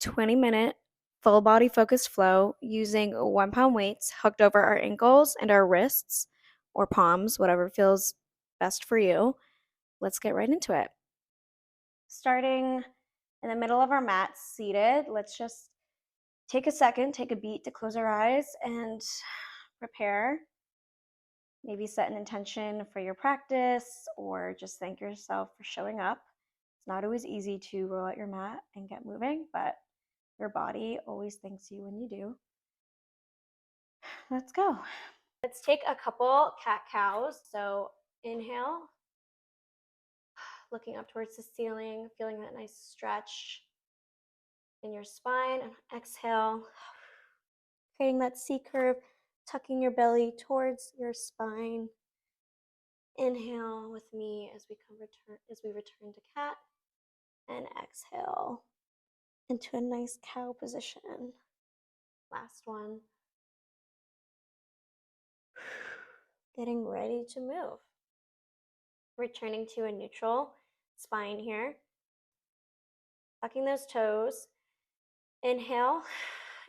20-minute full body focused flow using 1 pound weights hooked over our ankles and our wrists or palms, whatever feels best for you. Let's get right into it. Starting in the middle of our mat, seated, let's just take a second, take a beat to close our eyes and prepare. Maybe set an intention for your practice or just thank yourself for showing up. It's not always easy to roll out your mat and get moving, but your body always thanks you when you do. Let's go. Let's take a couple cat-cows. So inhale, looking up towards the ceiling, feeling that nice stretch in your spine. And exhale, creating that C curve, tucking your belly towards your spine. Inhale with me as we return to cat, and exhale into a nice cow position. Last one. Getting ready to move. Returning to a neutral spine here. Tucking those toes. Inhale,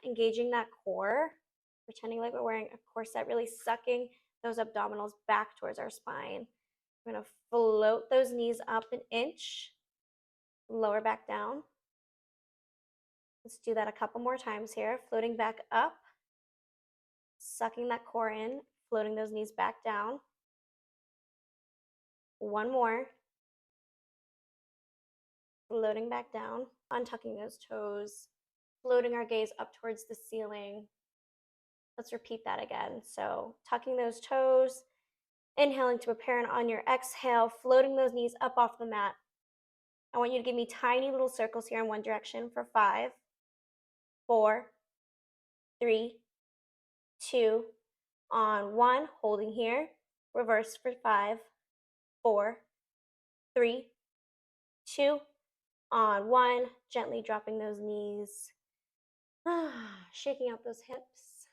engaging that core, pretending like we're wearing a corset, really sucking those abdominals back towards our spine. We're gonna float those knees up an inch, lower back down. Let's do that a couple more times here. Floating back up, sucking that core in, floating those knees back down. One more. Floating back down, untucking those toes, floating our gaze up towards the ceiling. Let's repeat that again. So tucking those toes, inhaling to prepare, and on your exhale, floating those knees up off the mat. I want you to give me tiny little circles here in one direction for 5, 4, 3, 2, on 1, holding here. Reverse for 5, 4, 3, 2, on 1, gently dropping those knees. Shaking out those hips.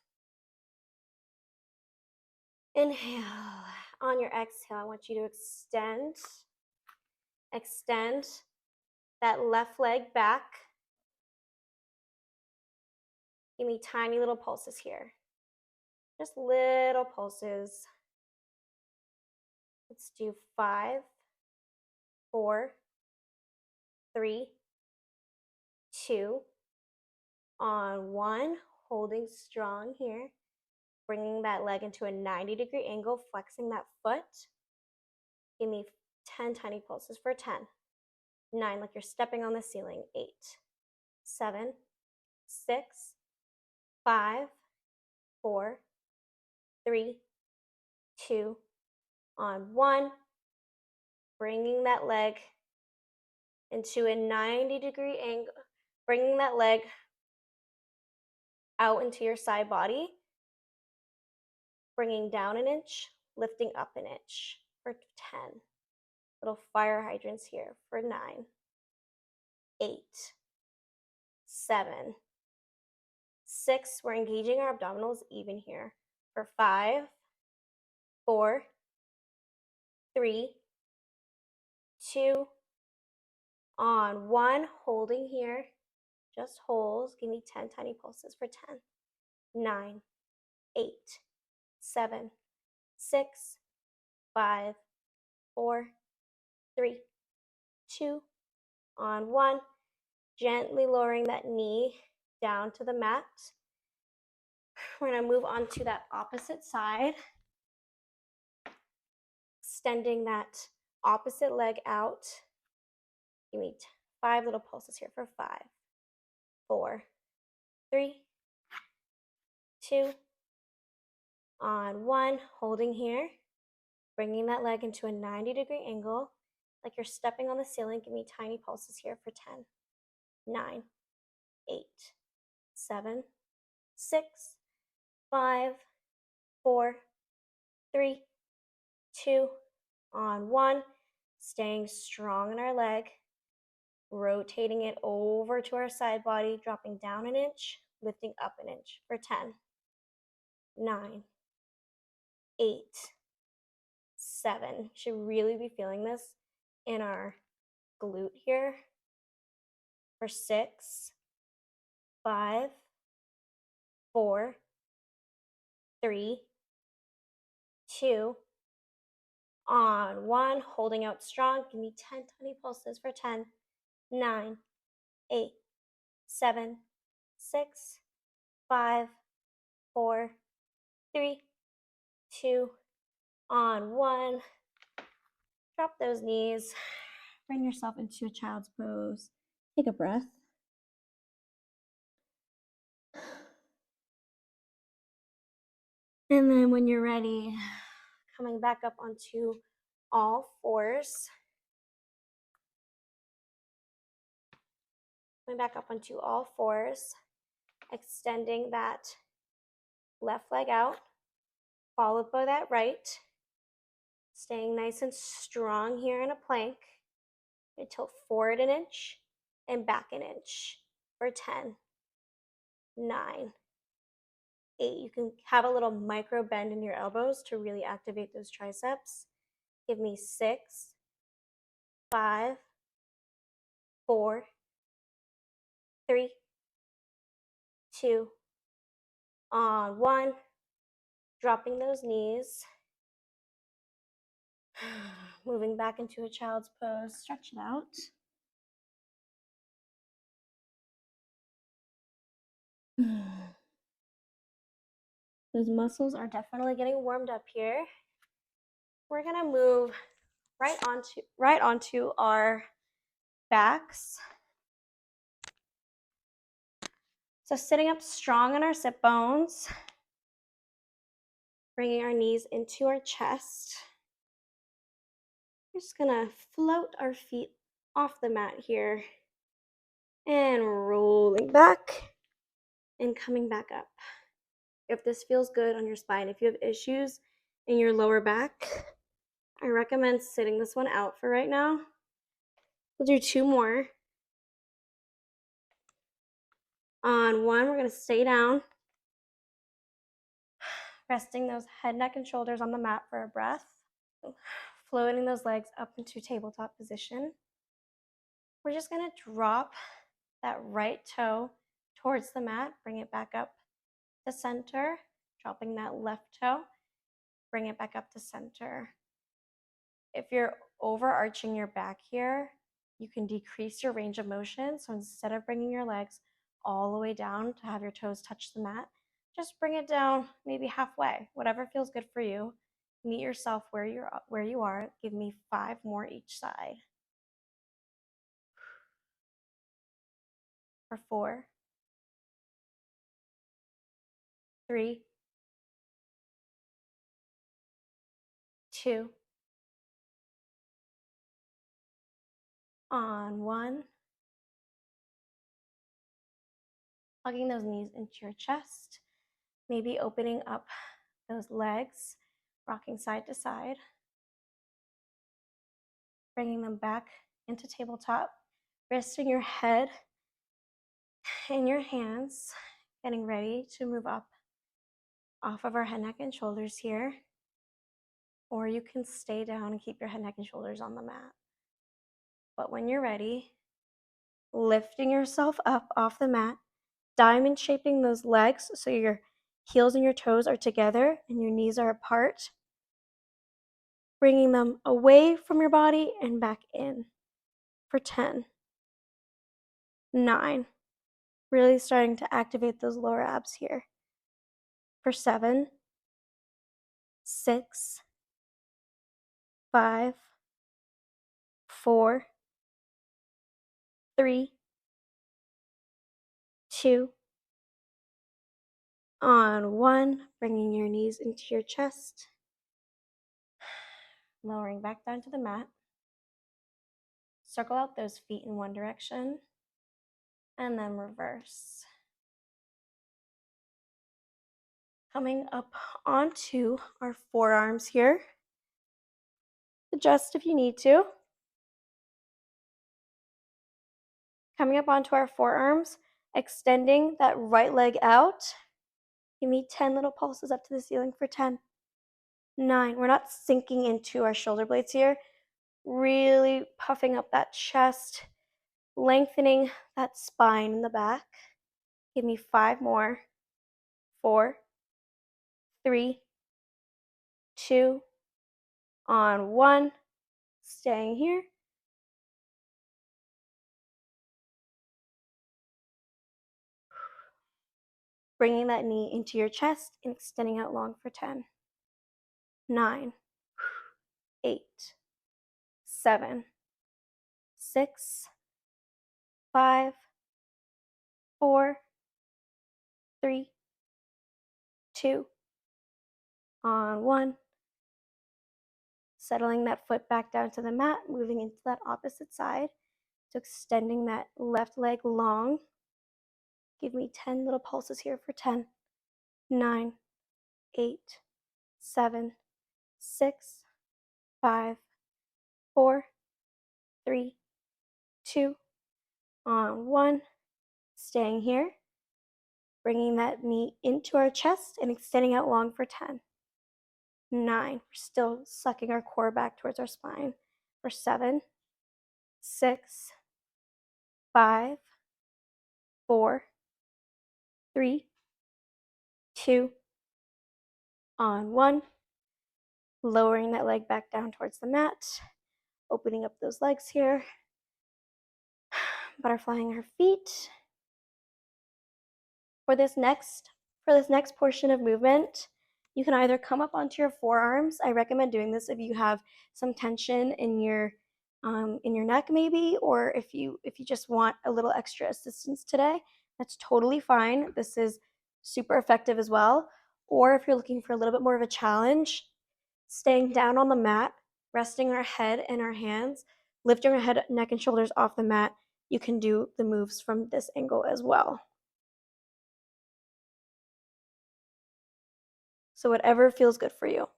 Inhale. On your exhale, I want you to extend that left leg back. Give me tiny little pulses here. Just little pulses. Let's do 5, 4, 3, 2, on 1, holding strong here. Bringing that leg into a 90-degree angle, flexing that foot. Give me 10 tiny pulses for 10, 9, like you're stepping on the ceiling, 8, 7, 6, 5, 4, 3, 2, on 1. Bringing that leg into a 90-degree angle, bringing that leg out into your side body, bringing down an inch, lifting up an inch for 10. Little fire hydrants here for 9, 8, 7, 6. We're engaging our abdominals even here for 5, 4, 3, 2, on 1, holding here. Just holds. Give me 10 tiny pulses for 10, 9, 8, 7, 6, 5, 4, 3, 2, on 1. Gently lowering that knee down to the mat. We're going to move on to that opposite side. Extending that opposite leg out. Give me 5 little pulses here for 5, 4, 3, 2, on 1, holding here. Bringing that leg into a 90-degree angle, like you're stepping on the ceiling. Give me tiny pulses here for 10, 9, 8, 7, 6, 5, 4, 3, 2, on 1. Staying strong in our leg. Rotating it over to our side body, dropping down an inch, lifting up an inch for 10, 9, 8, 7. Should really be feeling this in our glute here for 6, 5, 4, 3, 2, on 1, holding out strong. Give me 10 tiny pulses for 10, 9, 8, 7, 6, 5, 4, 3, 2, on 1. Drop those knees. Bring yourself into a child's pose. Take a breath. And then when you're ready, coming back up onto all fours. Coming back up onto all fours, extending that left leg out, followed by that right. Staying nice and strong here in a plank. Tilt forward an inch and back an inch for 10, 9, 8. You can have a little micro bend in your elbows to really activate those triceps. Give me 6, 5, 4, 3, 2, on 1. Dropping those knees. Moving back into a child's pose. Stretch it out. Those muscles are definitely getting warmed up here. We're gonna move right onto our backs. So sitting up strong on our sit bones, bringing our knees into our chest. We're just gonna float our feet off the mat here and rolling back and coming back up. If this feels good on your spine, if you have issues in your lower back, I recommend sitting this one out for right now. We'll do 2 more. On 1, we're going to stay down, resting those head, neck, and shoulders on the mat for a breath, floating those legs up into tabletop position. We're just going to drop that right toe towards the mat, bring it back up to center, dropping that left toe, bring it back up to center. If you're overarching your back here, you can decrease your range of motion. So instead of bringing your legs all the way down to have your toes touch the mat, just bring it down maybe halfway, whatever feels good for you. Meet yourself where you are. Give me 5 more each side. For 4, 3, 2, on 1. Hugging those knees into your chest. Maybe opening up those legs, rocking side to side. Bringing them back into tabletop, resting your head in your hands, getting ready to move up off of our head, neck, and shoulders here. Or you can stay down and keep your head, neck, and shoulders on the mat. But when you're ready, lifting yourself up off the mat, diamond shaping those legs so your heels and your toes are together and your knees are apart. Bringing them away from your body and back in for 10, 9. Really starting to activate those lower abs here. For 7, 6, 5, 4, 3, 2, on 1. Bringing your knees into your chest. Lowering back down to the mat. Circle out those feet in one direction. And then reverse. Coming up onto our forearms here. Adjust if you need to. Coming up onto our forearms, extending that right leg out. Give me 10 little pulses up to the ceiling for 10, 9. We're not sinking into our shoulder blades here. Really puffing up that chest, lengthening that spine in the back. Give me 5 more. 4, 3, 2, on 1. Staying here. Bringing that knee into your chest and extending out long for 10, 9, 8, 7, 6, 5, 4, 3, 2, on 1. Settling that foot back down to the mat, moving into that opposite side. So extending that left leg long. Give me 10 little pulses here for 10, 9, 8, 7, 6, 5, 4, 3, 2, on 1. Staying here. Bringing that knee into our chest and extending out long for 10, 9. We're still sucking our core back towards our spine. For 7, 6, 5, 4, 3, 2, on 1. Lowering that leg back down towards the mat. Opening up those legs here. Butterflying our feet. For this next portion of movement, you can either come up onto your forearms. I recommend doing this if you have some tension in your neck maybe, or if you just want a little extra assistance today, that's totally fine. This is super effective as well. Or if you're looking for a little bit more of a challenge, staying down on the mat, resting our head in our hands, lifting our head, neck, and shoulders off the mat, you can do the moves from this angle as well. So whatever feels good for you.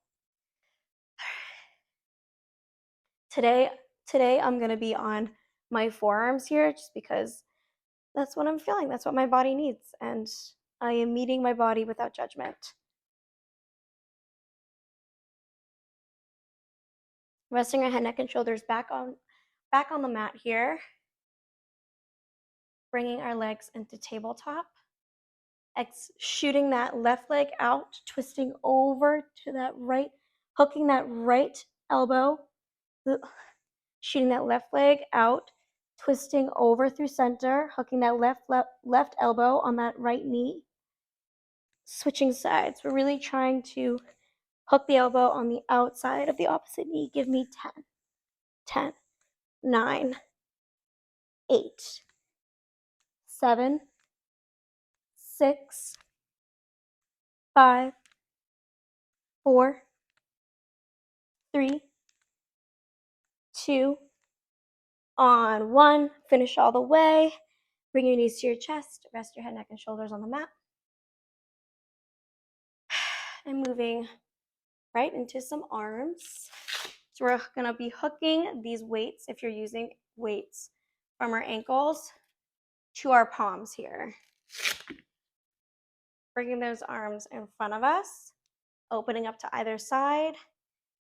Today I'm going to be on my forearms here just because that's what I'm feeling. That's what my body needs. And I am meeting my body without judgment. Resting our head, neck, and shoulders back on the mat here. Bringing our legs into tabletop. Shooting that left leg out, twisting over to that right, hooking that right elbow, shooting that left leg out, twisting over through center, hooking that left elbow on that right knee, switching sides. We're really trying to hook the elbow on the outside of the opposite knee. Give me 10, 9, 8, 7, 6, 5, 4, 3, 2, on 1. Finish all the way. Bring your knees to your chest. Rest your head, neck, and shoulders on the mat. And moving right into some arms. So we're going to be hooking these weights, if you're using weights, from our ankles to our palms here. Bringing those arms in front of us, opening up to either side,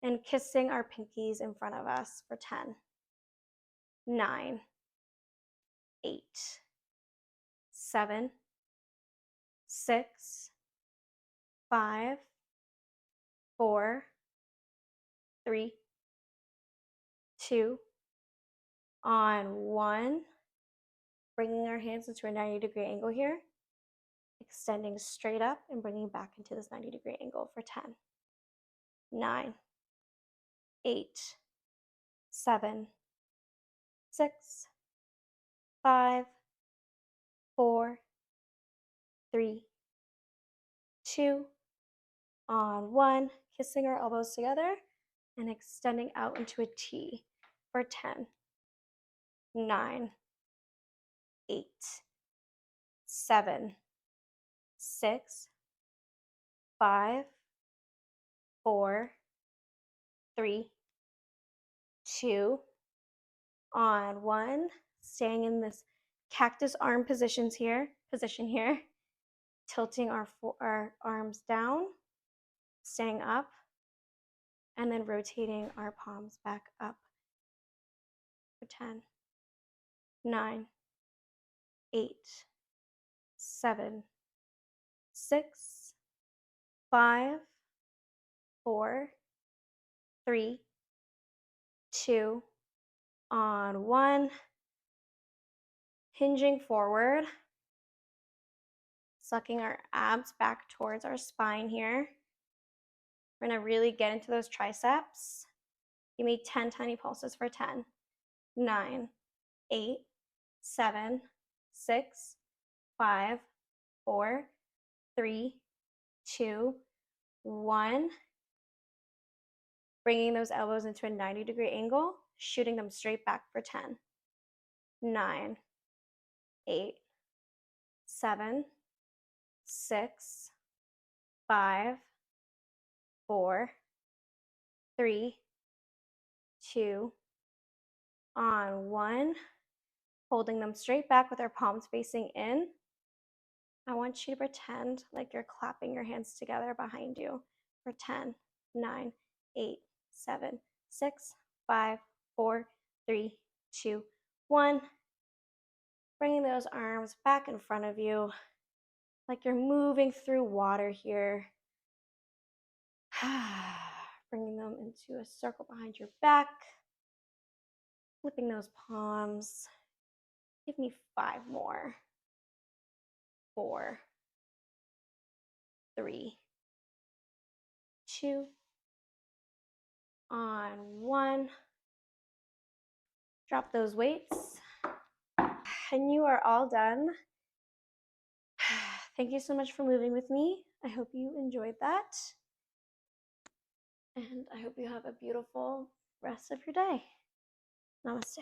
and kissing our pinkies in front of us for 10, 9, 8, 7, 6, 5, 4, 3, 2, on 1. Bringing our hands into a 90-degree angle here. Extending straight up and bringing back into this 90-degree angle for 10, 9, 8, 7, 6, 5, 4, 3, 2, on 1. Kissing our elbows together and extending out into a T for 10, 9, 8, 7, 6, 5, 4, 3, 2, on 1. Staying in this cactus arm position here, tilting our arms down, staying up, and then rotating our palms back up for 10, 9, 8, 7, 6, 5, 4, 3, 2, on 1. Hinging forward, sucking our abs back towards our spine here. We're gonna really get into those triceps. Give me 10 tiny pulses for 10, 9, 8, 7, 6, 5, 4, 3, 2, 1. Bringing those elbows into a 90-degree angle, shooting them straight back for 10, 9, 8, 7, 6, 5, 4, 3, 2, on 1. Holding them straight back with our palms facing in. I want you to pretend like you're clapping your hands together behind you for 10, 9, 8, 7, 6, 5, 4, 3, 2, 1. Bringing those arms back in front of you like you're moving through water here. Bringing them into a circle behind your back. Flipping those palms. Give me 5 more. 4, 3, 2, on 1. Drop those weights. And you are all done. Thank you so much for moving with me. I hope you enjoyed that. And I hope you have a beautiful rest of your day. Namaste.